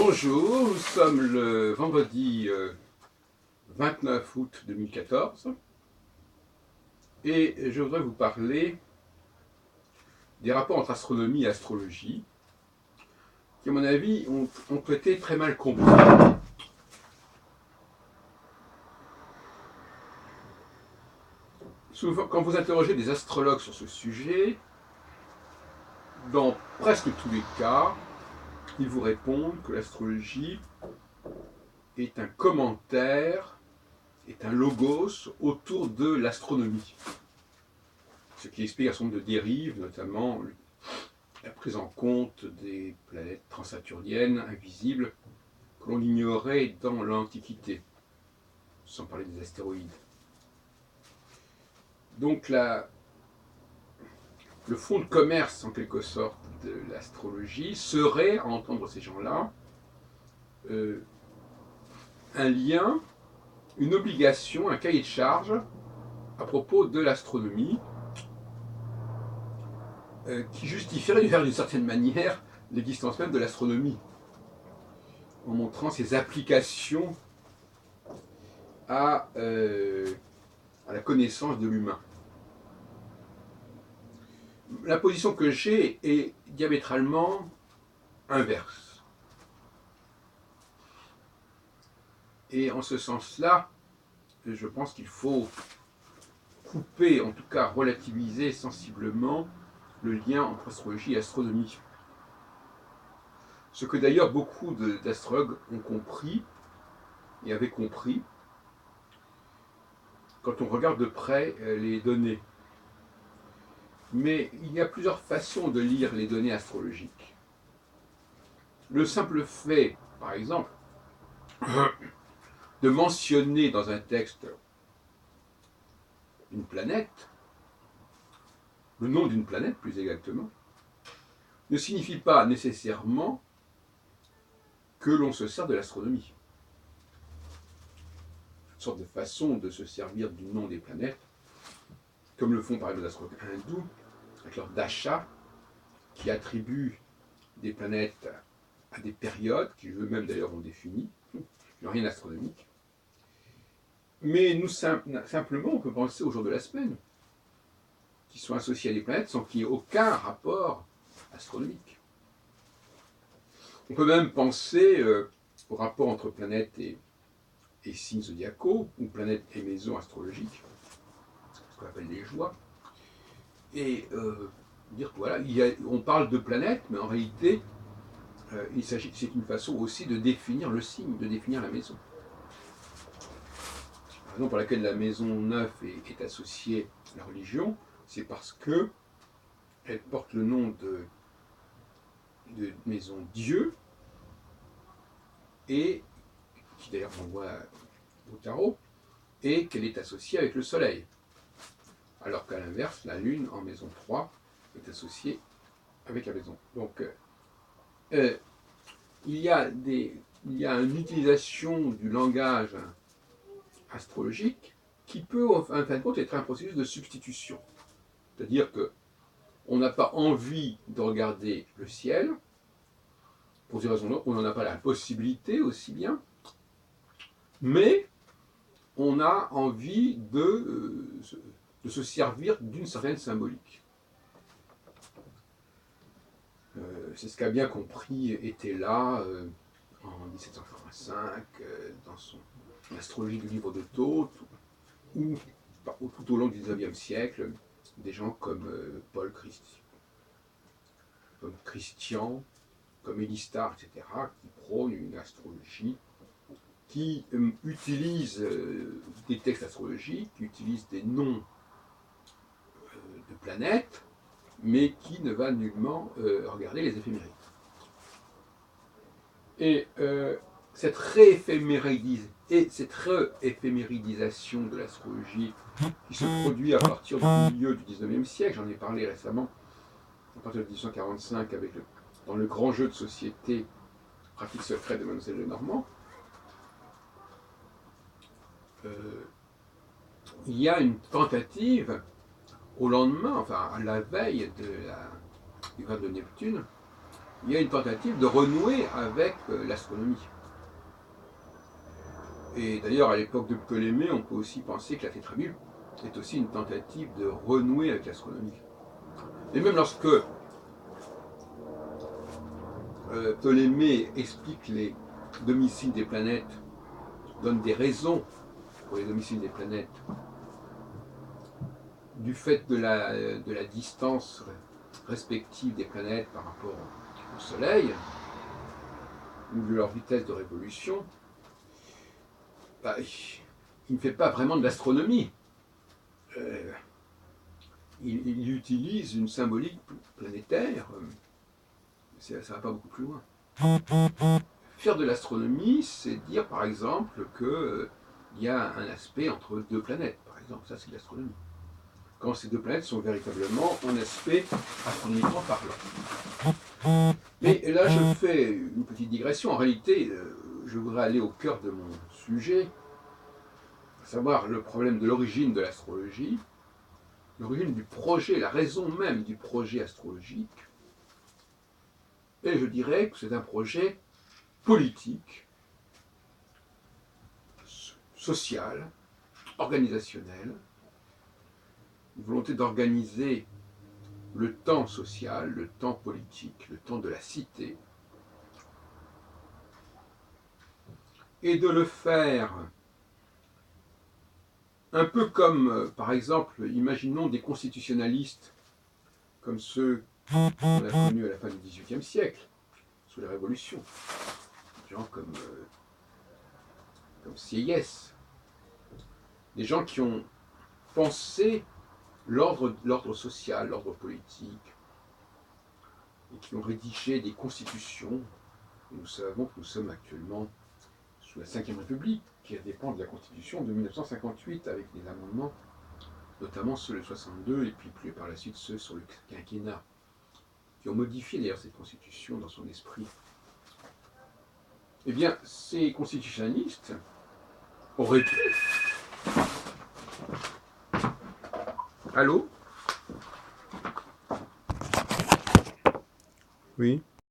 Bonjour, nous sommes le vendredi 29 août 2014 et je voudrais vous parler des rapports entre astronomie et astrologie qui, à mon avis, ont été très mal compris. Souvent, quand vous interrogez des astrologues sur ce sujet, dans presque tous les cas, ils vous répondent que l'astrologie est un commentaire, est un logos autour de l'astronomie. Ce qui explique un certain nombre de dérives, notamment la prise en compte des planètes transsaturniennes invisibles que l'on ignorait dans l'Antiquité, sans parler des astéroïdes. Donc le fonds de commerce, en quelque sorte, de l'astrologie serait, à entendre ces gens-là, un lien, une obligation, un cahier de charge à propos de l'astronomie qui justifierait d'une certaine manière l'existence même de l'astronomie, en montrant ses applications à la connaissance de l'humain. La position que j'ai est diamétralement inverse. Et en ce sens-là, je pense qu'il faut couper, en tout cas relativiser sensiblement le lien entre astrologie et astronomie. Ce que d'ailleurs beaucoup d'astrologues ont compris et avaient compris quand on regarde de près les données. Mais il y a plusieurs façons de lire les données astrologiques. Le simple fait, par exemple, de mentionner dans un texte une planète, le nom d'une planète plus exactement, ne signifie pas nécessairement que l'on se sert de l'astronomie. Une sorte de façon de se servir du nom des planètes, comme le font par exemple les astrologues hindous, avec leur dasha, qui attribuent des planètes à des périodes, qui eux-mêmes d'ailleurs ont définies, qui n'ont rien d'astronomique. Mais nous, simplement, on peut penser aux jours de la semaine, qui sont associés à des planètes sans qu'il n'y ait aucun rapport astronomique. On peut même penser au rapport entre planètes et signes zodiacaux, ou planètes et maisons astrologiques, ce qu'on appelle les joies, et dire que voilà, on parle de planètes, mais en réalité, c'est une façon aussi de définir le signe, de définir la maison. La raison pour laquelle la maison 9 est associée à la religion, c'est parce que elle porte le nom de maison Dieu, et qui d'ailleurs renvoie au tarot, et qu'elle est associée avec le soleil. Alors qu'à l'inverse, la lune en maison 3 est associée avec la maison. Donc, il y a une utilisation du langage astrologique qui peut, en fin de compte, être un processus de substitution. C'est-à-dire qu'on n'a pas envie de regarder le ciel, pour ces raisons-là, on n'en a pas la possibilité aussi bien, mais on a envie de se servir d'une certaine symbolique. C'est ce qu'a bien compris Éthéla en 1785 dans son Astrologie du livre de Thoth, ou tout au long du XIXe siècle, des gens comme Paul Christian, comme Élistar, etc., qui prônent une astrologie qui utilise des textes astrologiques, qui utilise des noms de planètes, mais qui ne va nullement regarder les éphémérides. Et cette rééphéméridisation de l'astrologie qui se produit à partir du milieu du XIXe siècle, j'en ai parlé récemment, à partir de 1845, dans le grand jeu de société Pratique secrète de Mademoiselle Lenormand, il y a une tentative au lendemain, enfin à la veille du grade de Neptune, il y a une tentative de renouer avec l'astronomie. Et d'ailleurs, à l'époque de Ptolémée, on peut aussi penser que la tétrabule est aussi une tentative de renouer avec l'astronomie. Et même lorsque Ptolémée explique les domiciles des planètes, donne des raisons pour les domiciles des planètes, du fait de la distance respective des planètes par rapport au Soleil, ou de leur vitesse de révolution, bah, il ne fait pas vraiment de l'astronomie. Il utilise une symbolique planétaire, ça ne va pas beaucoup plus loin. Faire de l'astronomie, c'est dire par exemple qu'il y a un aspect entre deux planètes, par exemple, ça c'est de l'astronomie. Quand ces deux planètes sont véritablement en aspect astronomiquement parlant. Mais là, je fais une petite digression. En réalité, je voudrais aller au cœur de mon sujet, à savoir le problème de l'origine de l'astrologie, l'origine du projet, la raison même du projet astrologique. Et je dirais que c'est un projet politique, social, organisationnel, une volonté d'organiser le temps social, le temps politique, le temps de la cité, et de le faire un peu comme, par exemple, imaginons des constitutionnalistes comme ceux qu'on a connus à la fin du XVIIIe siècle, sous la Révolution, des gens comme Sieyès, des gens qui ont pensé l'ordre social, l'ordre politique, et qui ont rédigé des constitutions. Et nous savons que nous sommes actuellement sous la Ve République, qui dépend de la Constitution de 1958, avec des amendements, notamment ceux de 62, et puis plus par la suite ceux sur le quinquennat, qui ont modifié d'ailleurs cette Constitution dans son esprit. Eh bien, ces constitutionnalistes auraient pu... Allô ? Oui.